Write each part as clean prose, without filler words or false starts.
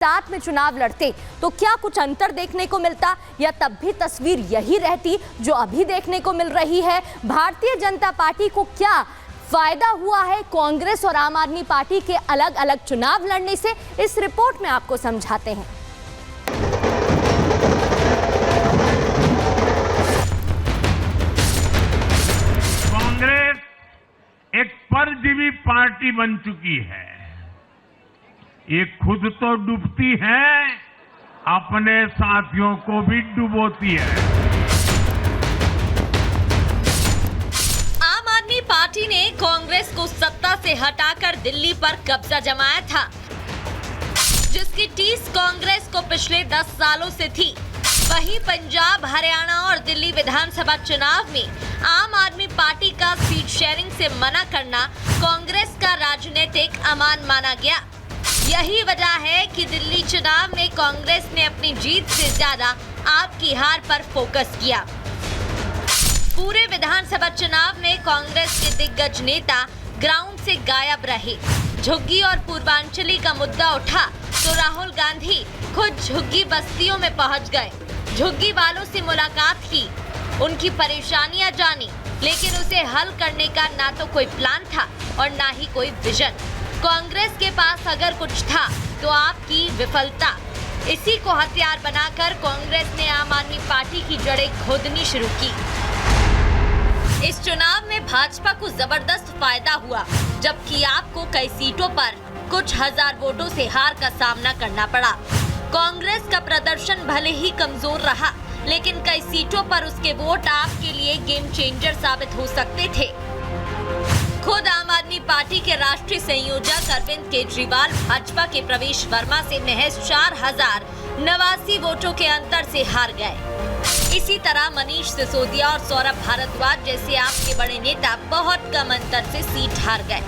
साथ में चुनाव लड़ते तो क्या कुछ अंतर देखने को मिलता, या तब भी तस्वीर यही रहती जो अभी देखने को मिल रही है? भारतीय जनता पार्टी को क्या फायदा हुआ है कांग्रेस और आम आदमी पार्टी के अलग अलग चुनाव लड़ने से? इस रिपोर्ट में आपको समझाते हैं। कांग्रेस एक परजीवी पार्टी बन चुकी है। ये खुद तो डूबती है, अपने साथियों को भी डुबोती है। आम आदमी पार्टी ने कांग्रेस को सत्ता से हटाकर दिल्ली पर कब्जा जमाया था, जिसकी टीस कांग्रेस को पिछले 10 सालों से थी। वहीं पंजाब, हरियाणा और दिल्ली विधानसभा चुनाव में आम आदमी पार्टी का सीट शेयरिंग से मना करना कांग्रेस का राजनीतिक अमान माना गया। यही वजह है कि दिल्ली चुनाव में कांग्रेस ने अपनी जीत से ज्यादा आपकी हार पर फोकस किया। पूरे विधानसभा चुनाव में कांग्रेस के दिग्गज नेता ग्राउंड से गायब रहे। झुग्गी और पूर्वांचली का मुद्दा उठा तो राहुल गांधी खुद झुग्गी बस्तियों में पहुंच गए, झुग्गी वालों से मुलाकात की, उनकी परेशानियां जानी, लेकिन उसे हल करने का ना तो कोई प्लान था और ना ही कोई विजन। कांग्रेस के पास अगर कुछ था तो आपकी विफलता। इसी को हथियार बनाकर कांग्रेस ने आम आदमी पार्टी की जड़ें खोदनी शुरू की। इस चुनाव में भाजपा को जबरदस्त फायदा हुआ, जबकि आपको कई सीटों पर कुछ हजार वोटों से हार का सामना करना पड़ा। कांग्रेस का प्रदर्शन भले ही कमजोर रहा, लेकिन कई सीटों पर उसके वोट आपके लिए गेम चेंजर साबित हो सकते थे। खुद आम आदमी पार्टी के राष्ट्रीय संयोजक अरविंद केजरीवाल भाजपा के प्रवेश वर्मा से महज 4089 वोटों के अंतर से हार गए। इसी तरह मनीष सिसोदिया और सौरभ भारद्वाज जैसे आपके बड़े नेता बहुत कम अंतर से सीट हार गए।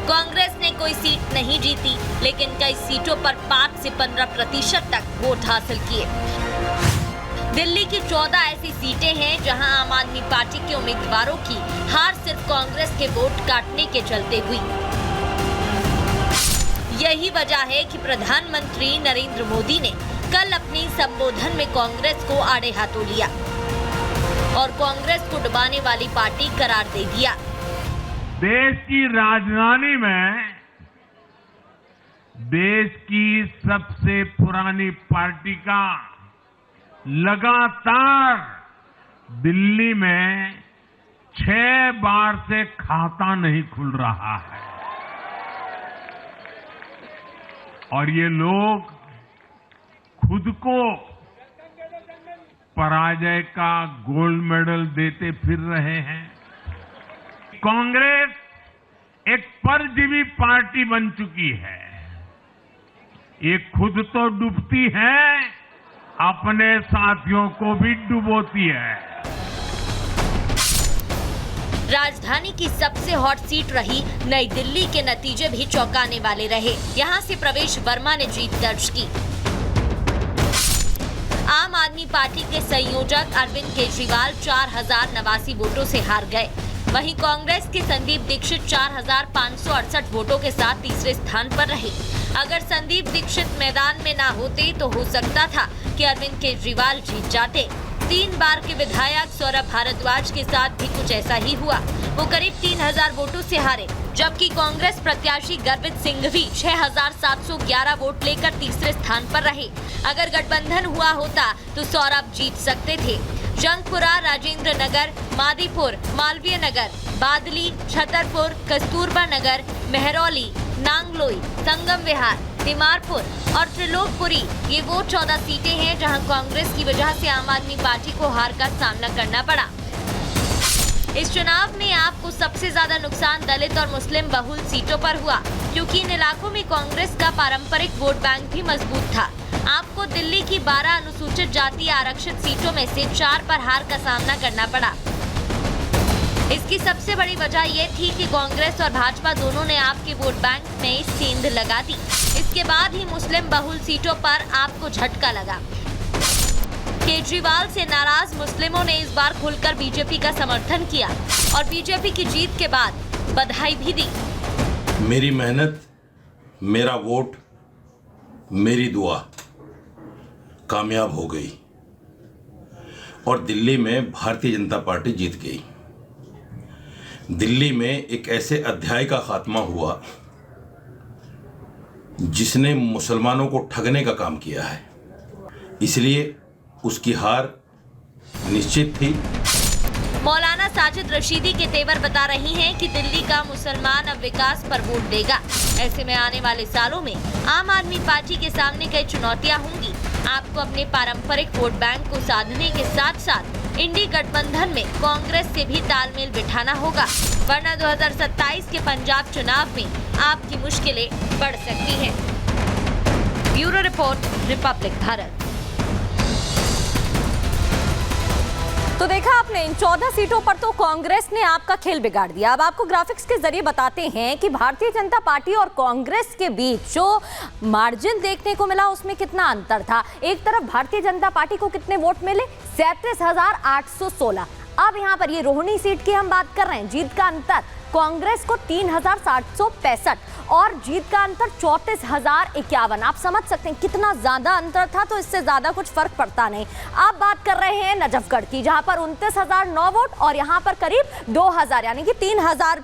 कांग्रेस ने कोई सीट नहीं जीती, लेकिन कई सीटों पर 5 से 15% तक वोट हासिल किए। दिल्ली की 14 ऐसी सीटें हैं जहां आम आदमी पार्टी के उम्मीदवारों की हार सिर्फ कांग्रेस के वोट काटने के चलते हुई। यही वजह है कि प्रधानमंत्री नरेंद्र मोदी ने कल अपनी संबोधन में कांग्रेस को आड़े हाथों लिया और कांग्रेस को डुबाने वाली पार्टी करार दे दिया। देश की राजधानी में देश की सबसे पुरानी पार्टी का लगातार दिल्ली में 6 बार से खाता नहीं खुल रहा है, और ये लोग खुद को पराजय का गोल्ड मेडल देते फिर रहे हैं। कांग्रेस एक परजीवी पार्टी बन चुकी है। ये खुद तो डूबती है, अपने साथियों को भी डुबोती है। राजधानी की सबसे हॉट सीट रही नई दिल्ली के नतीजे भी चौंकाने वाले रहे। यहां से प्रवेश वर्मा ने जीत दर्ज की। आम आदमी पार्टी के संयोजक अरविंद केजरीवाल 4089 वोटों से हार गए। वहीं कांग्रेस के संदीप दीक्षित 4568 वोटों के साथ तीसरे स्थान पर रहे। अगर संदीप दीक्षित मैदान में ना होते तो हो सकता था कि अरविंद केजरीवाल जीत जाते। 3 बार के विधायक सौरभ भारद्वाज के साथ भी कुछ ऐसा ही हुआ। वो करीब 3000 वोटों से हारे, जबकि कांग्रेस प्रत्याशी गर्वित सिंघवी 6711 वोट लेकर तीसरे स्थान पर रहे। अगर गठबंधन हुआ होता तो सौरभ जीत सकते थे। जंगपुरा, राजेंद्र नगर, मादीपुर, मालवीय नगर, बादली, छतरपुर, कस्तूरबा नगर, मेहरौली, नांगलोई, संगम विहार, तिमारपुर और त्रिलोकपुरी, ये वो 14 सीटें हैं जहां कांग्रेस की वजह से आम आदमी पार्टी को हार का सामना करना पड़ा। इस चुनाव में आपको सबसे ज्यादा नुकसान दलित और मुस्लिम बहुल सीटों पर हुआ, क्योंकि इन इलाकों में कांग्रेस का पारंपरिक वोट बैंक भी मजबूत था। आपको दिल्ली की 12 अनुसूचित जाति आरक्षित सीटों में से 4 पर हार का सामना करना पड़ा। इसकी सबसे बड़ी वजह यह थी कि कांग्रेस और भाजपा दोनों ने आपके वोट बैंक में सेंध लगा दी। इसके बाद ही मुस्लिम बहुल सीटों पर आपको झटका लगा। केजरीवाल से नाराज मुस्लिमों ने इस बार खुलकर बीजेपी का समर्थन किया और बीजेपी की जीत के बाद बधाई भी दी। मेरी मेहनत, मेरा वोट मेरी दुआ कामयाब हो गई और दिल्ली में भारतीय जनता पार्टी जीत गई। दिल्ली में एक ऐसे अध्याय का खात्मा हुआ जिसने मुसलमानों को ठगने का काम किया है, इसलिए उसकी हार निश्चित थी। मौलाना साजिद रशीदी के तेवर बता रही हैं कि दिल्ली का मुसलमान अब विकास पर वोट देगा। ऐसे में आने वाले सालों में आम आदमी पार्टी के सामने कई चुनौतियां होंगी। आपको अपने पारंपरिक वोट बैंक को साधने के साथ साथ इंडी गठबंधन में कांग्रेस से भी तालमेल बिठाना होगा, वरना 2027 के पंजाब चुनाव में आपकी मुश्किलें बढ़ सकती हैं। Bureau report, Republic Bharat. तो देखा आपने, इन 14 सीटों पर तो कांग्रेस ने आपका खेल बिगाड़ दिया। अब आपको ग्राफिक्स के जरिए बताते हैं कि भारतीय जनता पार्टी और कांग्रेस के बीच जो मार्जिन देखने को मिला उसमें कितना अंतर था। एक तरफ भारतीय जनता पार्टी को कितने वोट मिले, 37,816। अब यहाँ पर ये रोहिणी सीट की हम बात कर रहे हैं, जीत का अंतर कांग्रेस को 3,765 और जीत का अंतर 34,051। आप समझ सकते हैं कितना ज्यादा अंतर था, तो इससे ज्यादा कुछ फर्क पड़ता नहीं। आप बात कर रहे हैं नजफगढ़ की, जहां पर 29,009 वोट और यहां पर करीब 2,000 यानी कि 3,000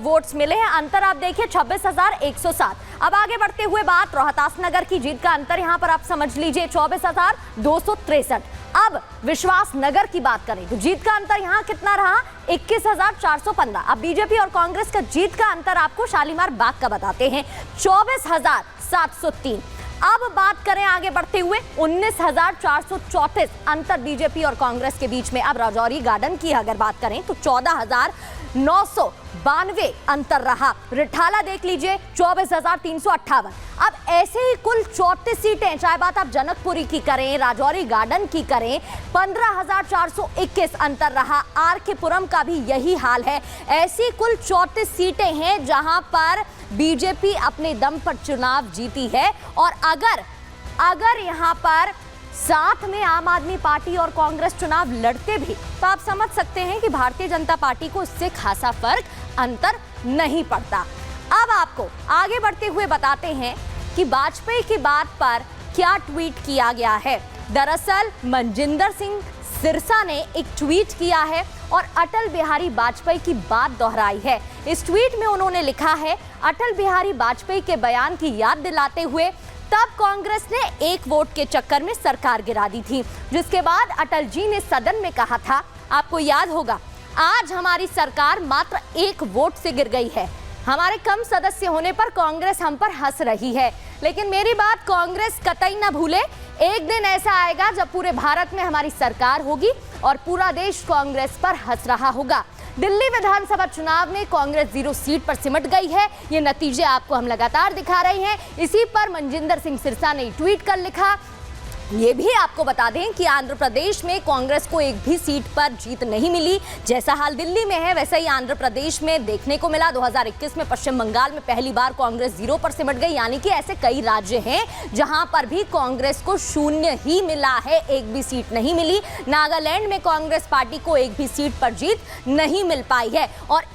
वोट्स मिले हैं। अंतर आप देखिए 26,107। अब आगे बढ़ते हुए बात रोहतास नगर की, जीत का अंतर यहां पर आप समझ लीजिए 24,263। अब विश्वास नगर की बात करें तो जीत का अंतर यहां कितना रहा, 21,415। अब बीजेपी और कांग्रेस का जीत का अंतर आपको शालीमार बाग का बताते हैं, 24,703। अब बात करें आगे बढ़ते हुए 19,434 अंतर बीजेपी और कांग्रेस के बीच में। अब राजौरी गार्डन की अगर बात करें तो 14,992 अंतर रहा। रिठाला देख लीजिए 24,358। अब ऐसे ही कुल 34 सीटें, चाहे बात आप जनकपुरी की करें, राजौरी गार्डन की करें, 15,421 अंतर रहा। आर के पुरम का भी यही हाल है। ऐसी कुल 34 सीटें हैं जहां पर बीजेपी अपने दम पर चुनाव जीती है। और अगर यहां पर साथ में आम आदमी पार्टी और कांग्रेस चुनाव लड़ते भी तो आप समझ सकते हैं कि भारतीय जनता पार्टी को इससे खासा फर्क अंतर नहीं पड़ता। अब आपको आगे बढ़ते हुए बताते हैं कि वाजपेयी की बात पर क्या ट्वीट किया गया है। दरअसल मनजिंदर सिंह सिरसा ने एक ट्वीट किया है और अटल बिहारी वाजपेयी की बात दोहराई है। इस ट्वीट में उन्होंने लिखा है, अटल बिहारी वाजपेयी के बयान की याद दिलाते हुए, तब कांग्रेस ने एक वोट के चक्कर में सरकार गिरा दी थी, जिसके बाद अटल जी ने सदन में कहा था, आपको याद होगा, आज हमारी सरकार मात्र एक वोट से गिर गई है। हमारे कम सदस्य होने पर कांग्रेस हम पर हंस रही है। लेकिन मेरी बात कांग्रेस कतई ना भूले, एक दिन ऐसा आएगा जब पूरे भारत में हमारी सरकार होगी और पूरा देश कांग्रेस पर हंस रहा होगा। दिल्ली विधानसभा चुनाव में कांग्रेस 0 सीट पर सिमट गई है। ये नतीजे आपको हम लगातार दिखा रहे हैं। इसी पर मनजिंदर सिंह सिरसा ने ट्वीट कर लिखा। ये भी आपको बता दें कि आंध्र प्रदेश में कांग्रेस को एक भी सीट पर जीत नहीं मिली। जैसा हाल दिल्ली में है वैसा ही आंध्र प्रदेश में देखने को मिला। 2021 में पश्चिम बंगाल में पहली बार कांग्रेस 0 पर सिमट गई, यानी कि ऐसे कई राज्य हैं जहां पर भी कांग्रेस को 0 ही मिला है, एक भी सीट नहीं मिली। नागालैंड में कांग्रेस पार्टी को एक भी सीट पर जीत नहीं मिल पाई है। और